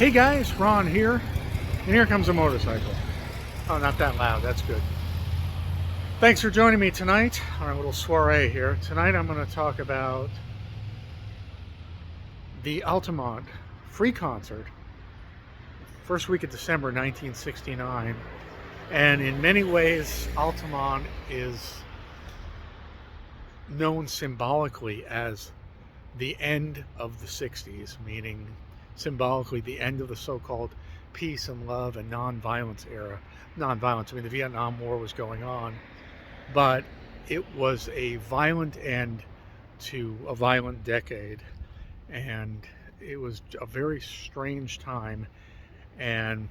Hey guys, Ron here, and here comes a motorcycle. Oh, not that loud, that's good. Thanks for joining me tonight on our little soiree here. Tonight I'm going to talk about the Altamont free concert, first week of December 1969. And in many ways, Altamont is known symbolically as the end of the 60s, meaning symbolically the end of the so-called peace and love and non-violence era. Non-violence, I mean, the Vietnam War was going on, but it was a violent end to a violent decade, and it was a very strange time. And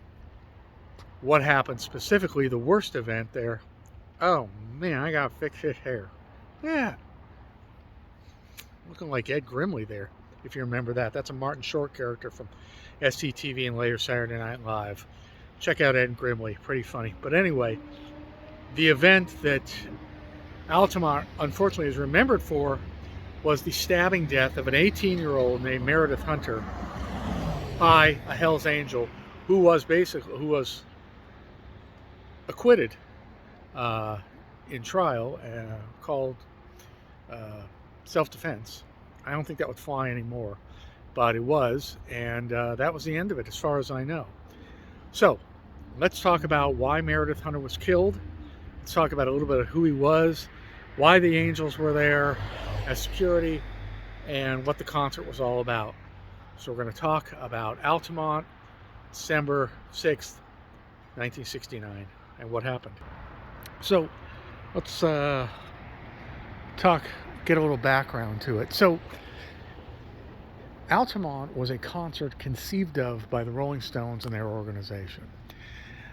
what happened specifically, the worst event there, oh man, I gotta fix his hair. Yeah, looking like Ed Grimley there, if you remember that. That's a Martin Short character from SCTV and later Saturday Night Live. Check out Ed Grimley, pretty funny. But anyway, the event that Altamont unfortunately is remembered for was the stabbing death of an 18-year-old named Meredith Hunter by a Hell's Angel who was acquitted in trial, called self-defense. I don't think that would fly anymore, but it was, and that was the end of it as far as I know. So let's talk about why Meredith Hunter was killed. Let's talk about a little bit of who he was, why the Angels were there as security, and what the concert was all about. So we're going to talk about Altamont, December 6th, 1969, and what happened. So let's get a little background to it. So Altamont was a concert conceived of by the Rolling Stones and their organization.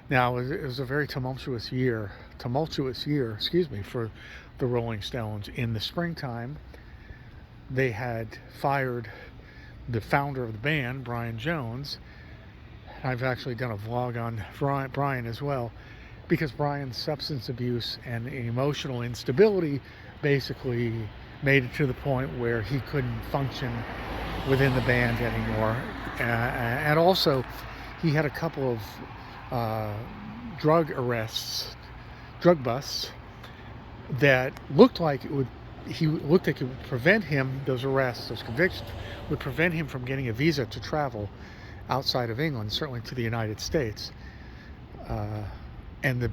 Now, it was a very tumultuous year, for the Rolling Stones. In the springtime, they had fired the founder of the band, Brian Jones. I've actually done a vlog on Brian as well, because Brian's substance abuse and emotional instability basically made it to the point where he couldn't function within the band anymore. And also, he had a couple of drug busts that looked like it would prevent him, those convictions would prevent him from getting a visa to travel outside of England, certainly to the United States. And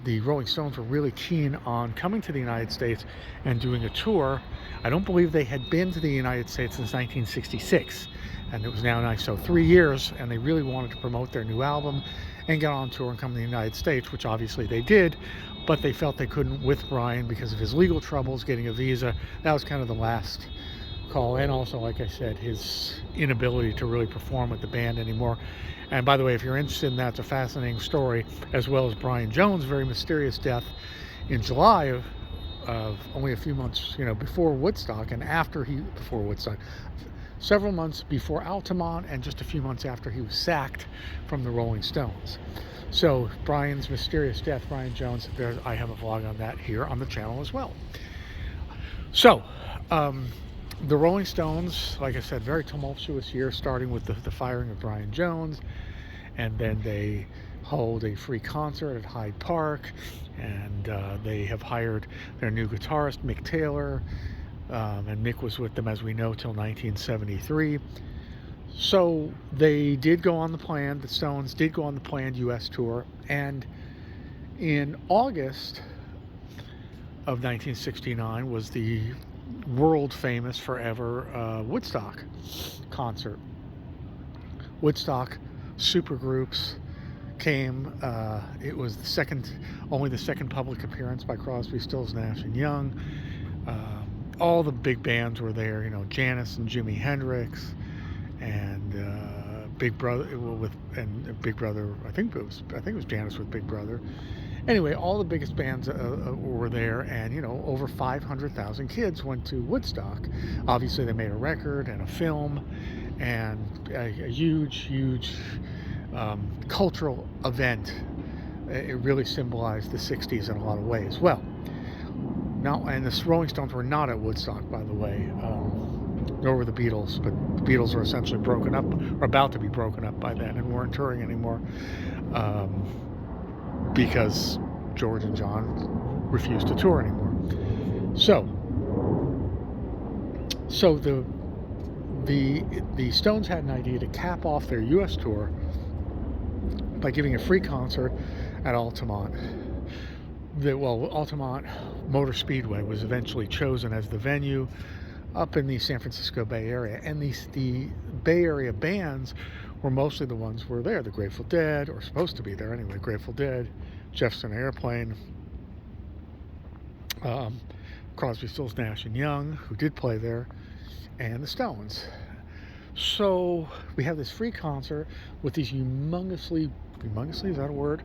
the Rolling Stones were really keen on coming to the United States and doing a tour. I don't believe they had been to the United States since 1966, and it was now so 3 years, and they really wanted to promote their new album and get on tour and come to the United States, which obviously they did, but they felt they couldn't with Brian because of his legal troubles getting a visa. That was kind of the last call, and also, like I said, his inability to really perform with the band anymore. And by the way, if you're interested in that, it's a fascinating story, as well as Brian Jones' very mysterious death in July of only a few months, before Woodstock, and before Woodstock, several months before Altamont, and just a few months after he was sacked from the Rolling Stones. So Brian's mysterious death, Brian Jones, I have a vlog on that here on the channel as well. So the Rolling Stones, like I said, very tumultuous year, starting with the firing of Brian Jones, and then they hold a free concert at Hyde Park, and they have hired their new guitarist, Mick Taylor, and Mick was with them, as we know, till 1973. So they did go on the Stones did go on the planned U.S. tour, and in August of 1969 was the world famous forever Woodstock concert. Woodstock supergroups came. It was only the second public appearance by Crosby, Stills, Nash and Young. All the big bands were there, Janis and Jimi Hendrix, and Big Brother Big Brother. I think it was Janis with Big Brother. Anyway, all the biggest bands were there, and over 500,000 kids went to Woodstock. Obviously, they made a record and a film, and a huge cultural event. It really symbolized the 60s in a lot of ways. Well, now, and the Rolling Stones were not at Woodstock, by the way. nor were the Beatles, but the Beatles were essentially broken up, or about to be broken up by then, and weren't touring anymore, because George and John refused to tour anymore. So the Stones had an idea to cap off their U.S. tour by giving a free concert at Altamont. Altamont Motor Speedway was eventually chosen as the venue up in the San Francisco Bay Area, and the Bay Area bands were mostly the ones who were there. The Grateful Dead, or supposed to be there anyway, Grateful Dead, Jefferson Airplane, Crosby, Stills, Nash and Young, who did play there, and the Stones. So we have this free concert with these humongously, is that a word?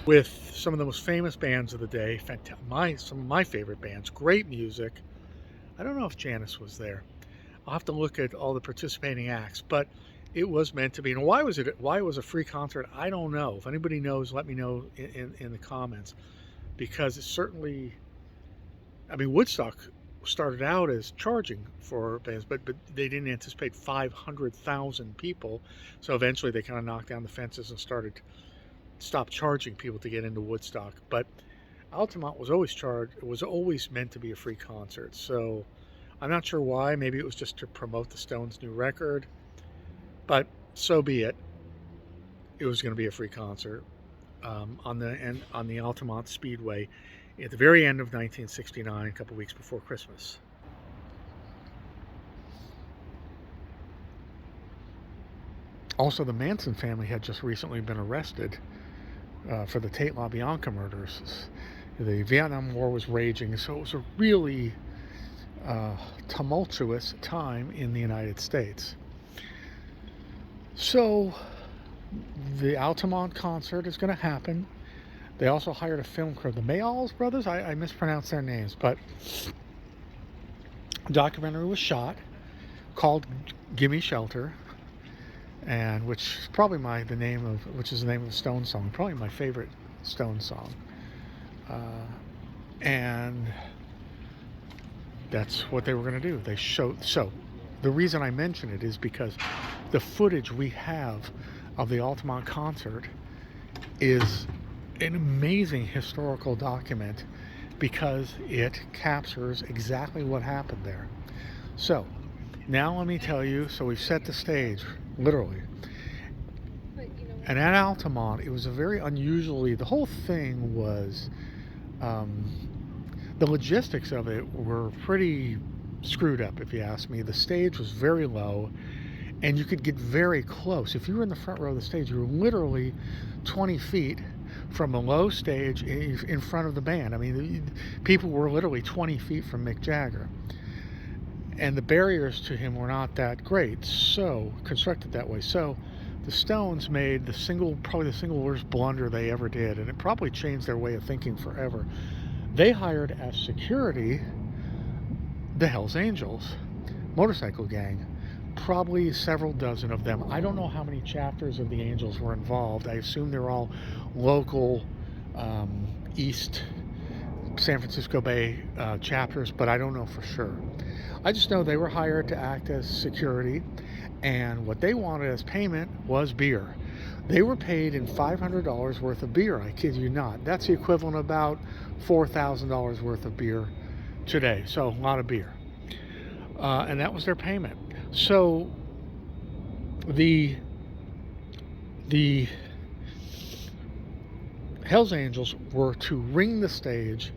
With some of the most famous bands of the day, some of my favorite bands, great music. I don't know if Janis was there. I'll have to look at all the participating acts, but it was meant to be. And why was it a free concert? I don't know. If anybody knows, let me know in the comments, because it's certainly, I mean, Woodstock started out as charging for bands, but they didn't anticipate 500,000 people, so eventually they kind of knocked down the fences and stopped charging people to get into Woodstock. But Altamont was always charged. It was always meant to be a free concert, so I'm not sure why. Maybe it was just to promote the Stones' new record, but so be it. It was going to be a free concert on the Altamont Speedway at the very end of 1969, a couple weeks before Christmas. Also, the Manson family had just recently been arrested for the Tate LaBianca murders. The Vietnam War was raging, so it was a really tumultuous time in the United States. So the Altamont concert is going to happen. They also hired a film crew, the Mayall brothers. I mispronounced their names, but a documentary was shot called "Gimme Shelter," and which is probably the name of the Stones song, probably my favorite Stones song. And that's what they were going to do. They showed. So the reason I mention it is because the footage we have of the Altamont concert is an amazing historical document, because it captures exactly what happened there. So now let me tell you, so we've set the stage, literally. And at Altamont, it was a very unusually, the whole thing was, the logistics of it were pretty screwed up, if you ask me. The stage was very low, and you could get very close. If you were in the front row of the stage, you were literally 20 feet from a low stage in front of the band. I mean, people were literally 20 feet from Mick Jagger. And the barriers to him were not that great, so constructed that way. So the Stones made probably the single worst blunder they ever did, and it probably changed their way of thinking forever. They hired as security the Hells Angels motorcycle gang, probably several dozen of them. I don't know how many chapters of the Angels were involved. I assume they're all local East San Francisco Bay chapters, but I don't know for sure. I just know they were hired to act as security, and what they wanted as payment was beer. They were paid in $500 worth of beer, I kid you not. That's the equivalent of about $4,000 worth of beer today, so a lot of beer. And that was their payment. So the Hells Angels were to ring the stage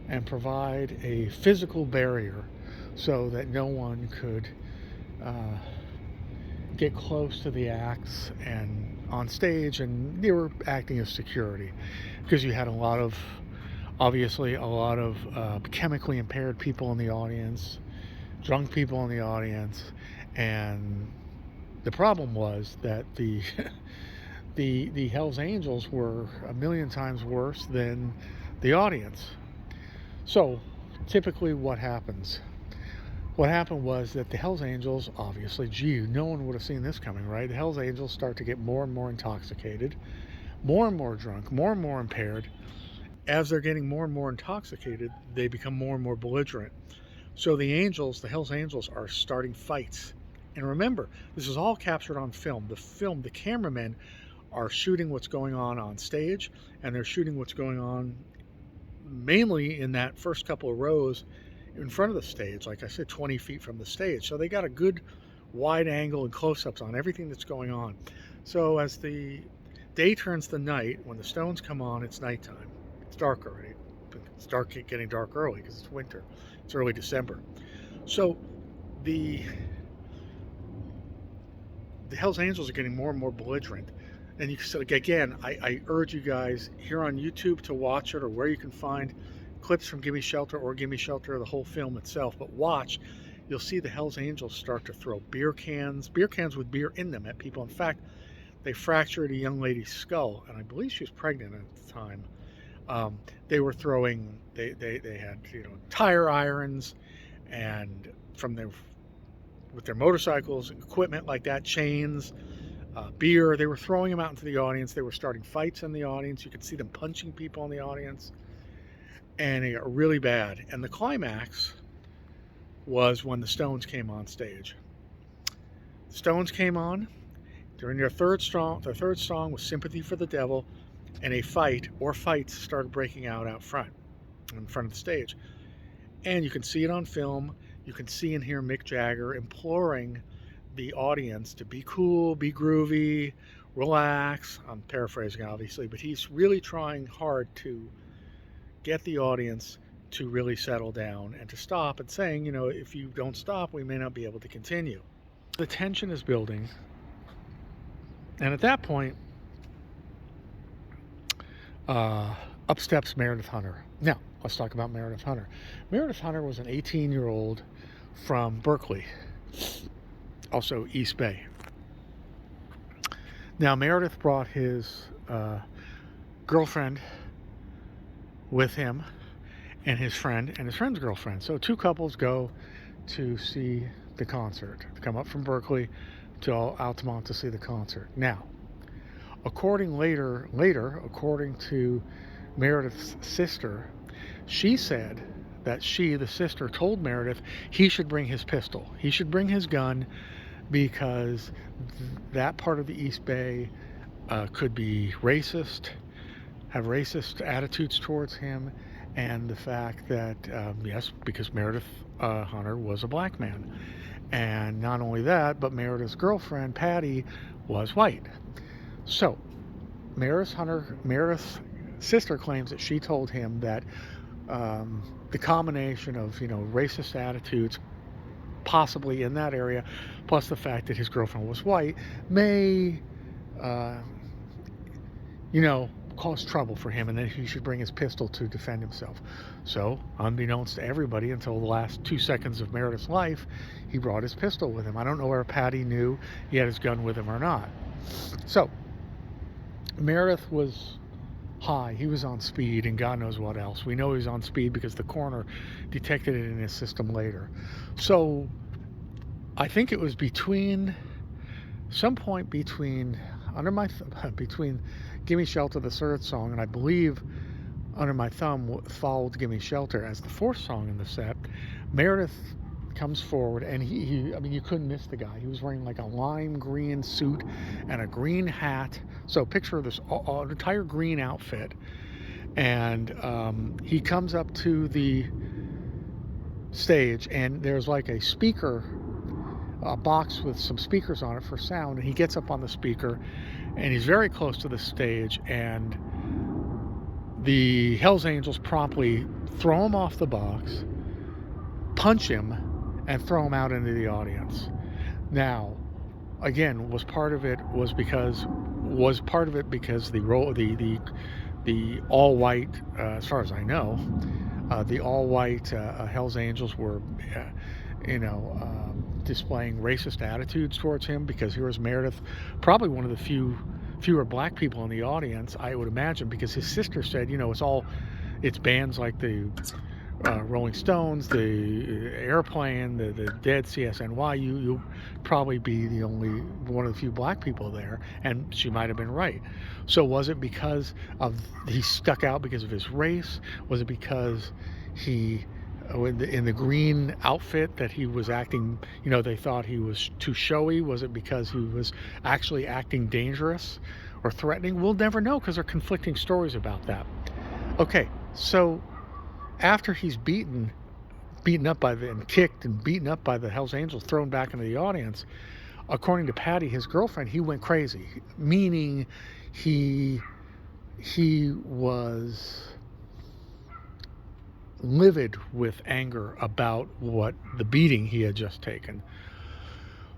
and provide a physical barrier so that no one could get close to the acts and on stage, and they were acting as security because you had obviously a lot of chemically impaired people in the audience, drunk people in the audience, and the problem was that the Hells Angels were a million times worse than the audience. So typically what happens? What happened was that the Hells Angels, obviously, no one would have seen this coming, right? The Hells Angels start to get more and more intoxicated, more and more drunk, more and more impaired. As they're getting more and more intoxicated, they become more and more belligerent. So the Angels, the Hells Angels, are starting fights. And remember, this is all captured on film. The cameramen are shooting what's going on stage, and they're shooting what's going on mainly in that first couple of rows in front of the stage, like I said, 20 feet from the stage. So they got a good wide angle and close-ups on everything that's going on. So as the day turns to night, when the Stones come on, it's nighttime. It's dark already. It's getting dark early because it's winter. It's early December. So the Hells Angels are getting more and more belligerent. And you, so again, I urge you guys here on YouTube to watch it, or where you can find clips from Gimme Shelter or Gimme Shelter, the whole film itself. But watch, you'll see the Hells Angels start to throw beer cans with beer in them at people. In fact, they fractured a young lady's skull, and I believe she was pregnant at the time. They were throwing, they had, you know, tire irons, and with their motorcycles, equipment like that, chains, beer. They were throwing them out into the audience. They were starting fights in the audience. You could see them punching people in the audience, and it got really bad. And the climax was when the Stones came on stage. The Stones came on during their third song was "Sympathy for the Devil," and a fight or fights started breaking out front, in front of the stage. And you can see it on film. You can see and hear Mick Jagger imploring the audience to be cool, be groovy, relax. I'm paraphrasing, obviously, but he's really trying hard to get the audience to really settle down and to stop, and saying, you know, if you don't stop, we may not be able to continue. The tension is building, and at that point, up steps Meredith Hunter. Now, let's talk about Meredith Hunter. Meredith Hunter was an 18-year-old from Berkeley, also East Bay. Now, Meredith brought his girlfriend with him, and his friend's girlfriend. So two couples go to see the concert, to come up from Berkeley to Altamont to see the concert. Now, according to Meredith's sister, she said that the sister told Meredith he should bring his pistol. He should bring his gun, because that part of the East Bay could be racist, have racist attitudes towards him, and the fact that, yes, because Meredith Hunter was a black man. And not only that, but Meredith's girlfriend, Patty, was white. So, Meredith's sister claims that she told him that the combination of, you know, racist attitudes possibly in that area, plus the fact that his girlfriend was white, may, you know, cause trouble for him, and then he should bring his pistol to defend himself. So, unbeknownst to everybody, until the last 2 seconds of Meredith's life, he brought his pistol with him. I don't know whether Patty knew he had his gun with him or not. So, Meredith was high. He was on speed, and God knows what else. We know he was on speed because the coroner detected it in his system later. So, I think it was between Gimme Shelter, the third song, and I believe Under My Thumb followed Gimme Shelter as the fourth song in the set. Meredith comes forward, and I mean, you couldn't miss the guy. He was wearing like a lime green suit and a green hat. So picture this, an entire green outfit. And he comes up to the stage, and there's like a box with some speakers on it for sound, and he gets up on the speaker, and he's very close to the stage, and the Hells Angels promptly throw him off the box, punch him, and throw him out into the audience. Now, again, was part of it because the all white, as far as I know, the all white Hells Angels were, displaying racist attitudes towards him, because here was Meredith, probably one of the fewer black people in the audience, I would imagine, because his sister said, you know, it's bands like the Rolling Stones, the Airplane, the Dead, CSNY, you'll probably be the only one of the few black people there, and she might have been right. So was it because he stuck out because of his race? Was it because he in the green outfit that he was acting, they thought he was too showy. Was it because he was actually acting dangerous or threatening? We'll never know because there are conflicting stories about that. Okay, so after he's beaten up by and kicked and beaten up by the Hells Angels, thrown back into the audience, according to Patty, his girlfriend, he went crazy, meaning he was livid with anger about what the beating he had just taken.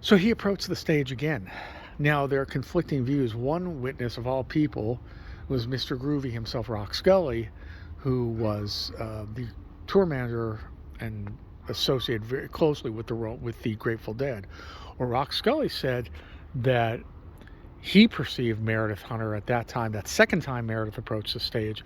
So he approached the stage again. Now, there are conflicting views. One witness, of all people, was Mr. Groovy himself, Rock Scully, who was the tour manager and associated very closely with the Grateful Dead. Well, Rock Scully said that he perceived Meredith Hunter at that time, that second time Meredith approached the stage,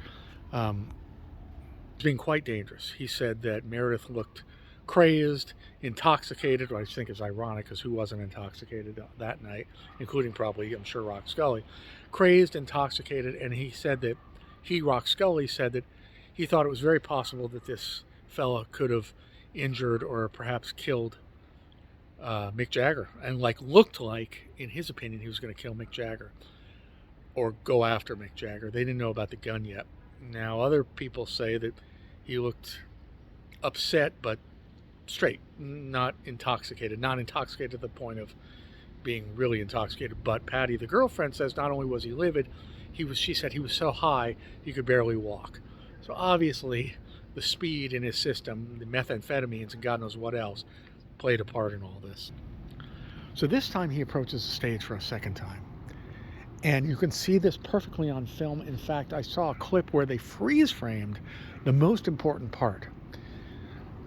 being quite dangerous. He said that Meredith looked crazed, intoxicated, which I think is ironic because who wasn't intoxicated that night, including probably, I'm sure, Rock Scully. Crazed, intoxicated, and he said that Rock Scully said that he thought it was very possible that this fella could have injured or perhaps killed Mick Jagger, and looked like, in his opinion, he was going to kill Mick Jagger or go after Mick Jagger. They didn't know about the gun yet. Now, other people say that he looked upset but straight, not intoxicated to the point of being really intoxicated. But Patty, the girlfriend, says not only was he livid, she said he was so high he could barely walk. So obviously the speed in his system, the methamphetamines and God knows what else, played a part in all this. So this time he approaches the stage for a second time. And you can see this perfectly on film. In fact, I saw a clip where they freeze-framed the most important part.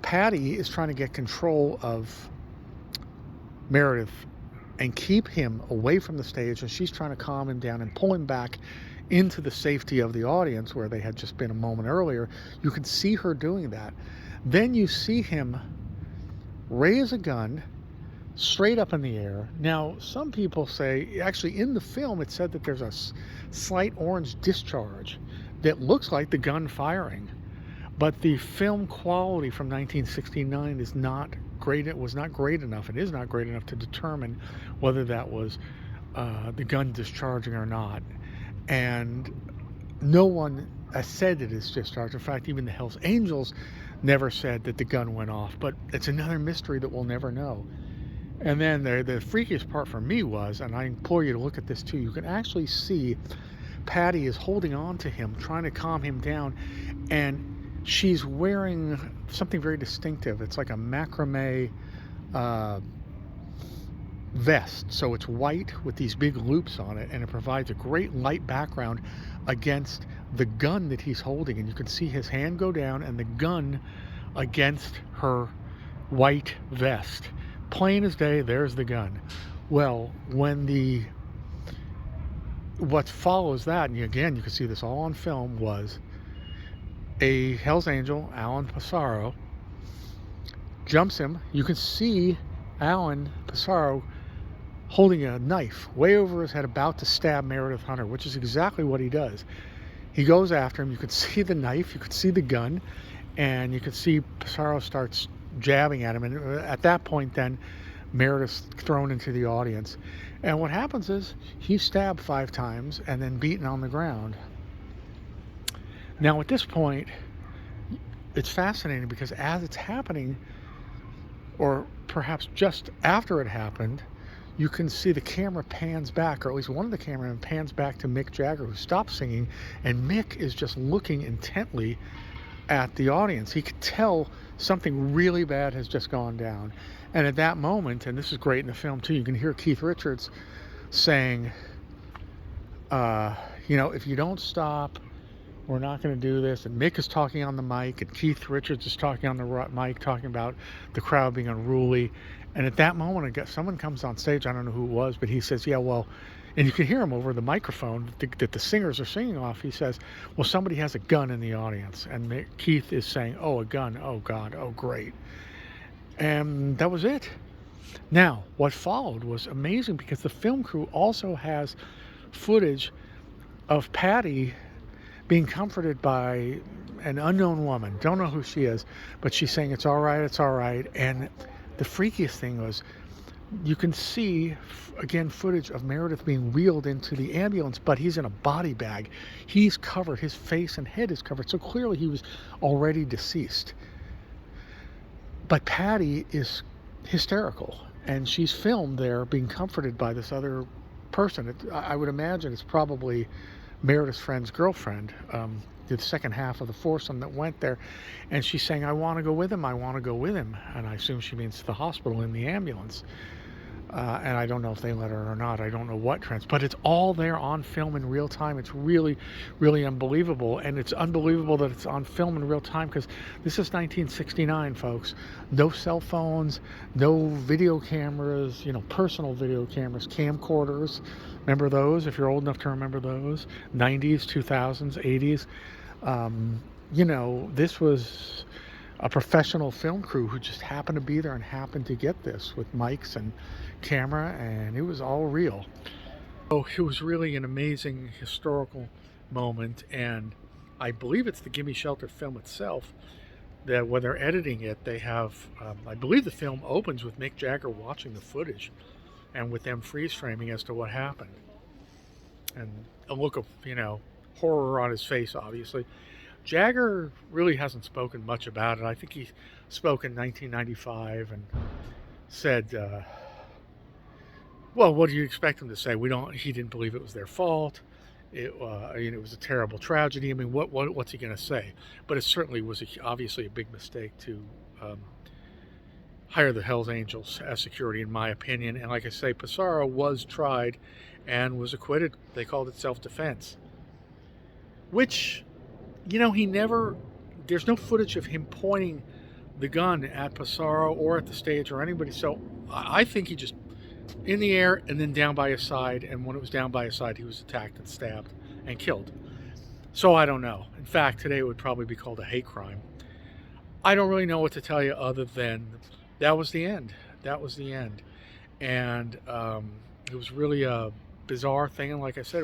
Patty is trying to get control of Meredith and keep him away from the stage, and she's trying to calm him down and pull him back into the safety of the audience where they had just been a moment earlier. You can see her doing that. Then you see him raise a gun straight up in the air. Now, some people say, actually in the film it said that there's a slight orange discharge that looks like the gun firing, but the film quality from 1969 is not great. It was not great enough. It is not great enough to determine whether that was the gun discharging or not. And no one has said it is discharged. In fact, even the Hells Angels never said that the gun went off, but it's another mystery that we'll never know. And then the freakiest part for me was, and I implore you to look at this too, you can actually see Patty is holding on to him, trying to calm him down, and she's wearing something very distinctive. It's like a macrame vest. So it's white with these big loops on it, and it provides a great light background against the gun that he's holding. And you can see his hand go down and the gun against her white vest. Plain as day, there's the gun. Well, what follows that, and again, you can see this all on film, was a Hells Angel, Alan Passaro, jumps him. You can see Alan Passaro holding a knife way over his head, about to stab Meredith Hunter, which is exactly what he does. He goes after him. You could see the knife, you could see the gun, and you could see Passaro starts jabbing at him. And at that point, then Meredith's thrown into the audience. And what happens is he's stabbed 5 times and then beaten on the ground. Now, at this point, it's fascinating because as it's happening, or perhaps just after it happened, you can see the camera pans back, or at least one of the cameramen pans back to Mick Jagger, who stops singing, and Mick is just looking intently at the audience. He could tell something really bad has just gone down. And at that moment, and this is great in the film too, you can hear Keith Richards saying, if you don't stop, we're not going to do this. And Mick is talking on the mic, and Keith Richards is talking on the mic, talking about the crowd being unruly. And at that moment, someone comes on stage, I don't know who it was, but he says, yeah, well, and you can hear him over the microphone that the singers are singing off. He says, well, somebody has a gun in the audience. And Keith is saying, oh, a gun, oh, God, oh, great. And that was it. Now, what followed was amazing, because the film crew also has footage of Patty being comforted by an unknown woman, don't know who she is, but she's saying it's all right, it's all right. And the freakiest thing was, you can see again footage of Meredith being wheeled into the ambulance, but he's in a body bag. He's covered, his face and head is covered, so clearly he was already deceased. But Patty is hysterical, and she's filmed there being comforted by this other person. I would imagine it's probably Meredith's friend's girlfriend, the second half of the foursome that went there, and she's saying, I want to go with him, I want to go with him. And I assume she means the hospital in the ambulance. And I don't know if they let her or not. I don't know what but it's all there on film in real time. It's really, really unbelievable. And it's unbelievable that it's on film in real time, because this is 1969, folks. No cell phones, no video cameras, personal video cameras, camcorders. Remember those, if you're old enough to remember those? 90s, 2000s, 80s. This was a professional film crew who just happened to be there and happened to get this with mics and camera, and it was all real. Oh, it was really an amazing historical moment, and I believe it's the Gimme Shelter film itself that when they're editing it, they have, I believe the film opens with Mick Jagger watching the footage and with them freeze framing as to what happened. And a look of, horror on his face, obviously. Jagger really hasn't spoken much about it. I think he spoke in 1995 and said, well, what do you expect him to say? He didn't believe it was their fault. It was a terrible tragedy. I mean, what's he going to say? But it certainly was obviously a big mistake to hire the Hells Angels as security, in my opinion. And like I say, Pissarro was tried and was acquitted. They called it self-defense, which, there's no footage of him pointing the gun at Pissarro or at the stage or anybody. So I think he just, in the air and then down by his side. And when it was down by his side, he was attacked and stabbed and killed. So I don't know. In fact, today it would probably be called a hate crime. I don't really know what to tell you other than that was the end. That was the end. And it was really a bizarre thing. And like I said,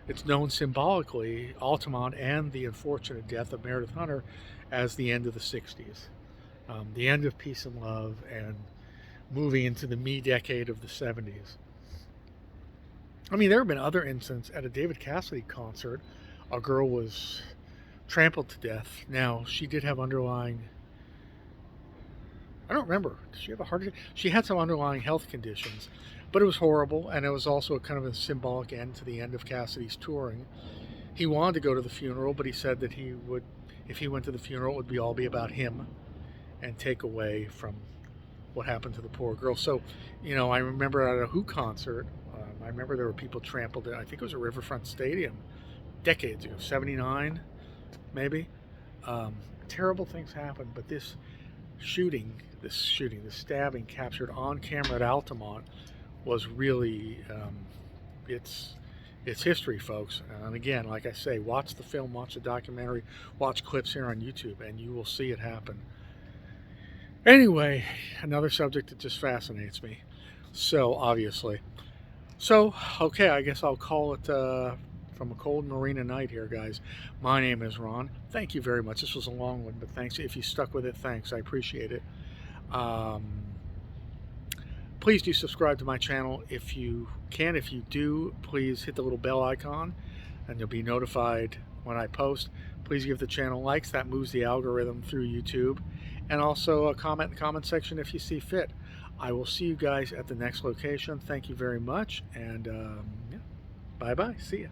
it's known symbolically, Altamont and the unfortunate death of Meredith Hunter, as the end of the 60s. The end of peace and love, and moving into the me decade of the 70s. I mean, there have been other incidents. At a David Cassidy concert, a girl was trampled to death. Now, she did have underlying, I don't remember, did she have a heart attack? She had some underlying health conditions, but it was horrible, and it was also kind of a symbolic end to the end of Cassidy's touring. He wanted to go to the funeral, but he said that he would, if he went to the funeral, it would all be about him and take away from what happened to the poor girl. So, I remember at a Who concert, I remember there were people trampled in, I think it was a Riverfront Stadium, decades ago, 79, maybe. Terrible things happened, but this stabbing captured on camera at Altamont was really, it's history, folks. And again, like I say, watch the film, watch the documentary, watch clips here on YouTube, and you will see it happen. Anyway, another subject that just fascinates me. So, obviously. So, okay, I guess I'll call it from a cold marina night here, guys. My name is Ron. Thank you very much. This was a long one, but thanks. If you stuck with it, thanks. I appreciate it. Please do subscribe to my channel if you can. If you do, please hit the little bell icon and you'll be notified when I post. Please give the channel likes. That moves the algorithm through YouTube. And also comment in the comment section if you see fit. I will see you guys at the next location. Thank you very much. And yeah, bye-bye. See ya.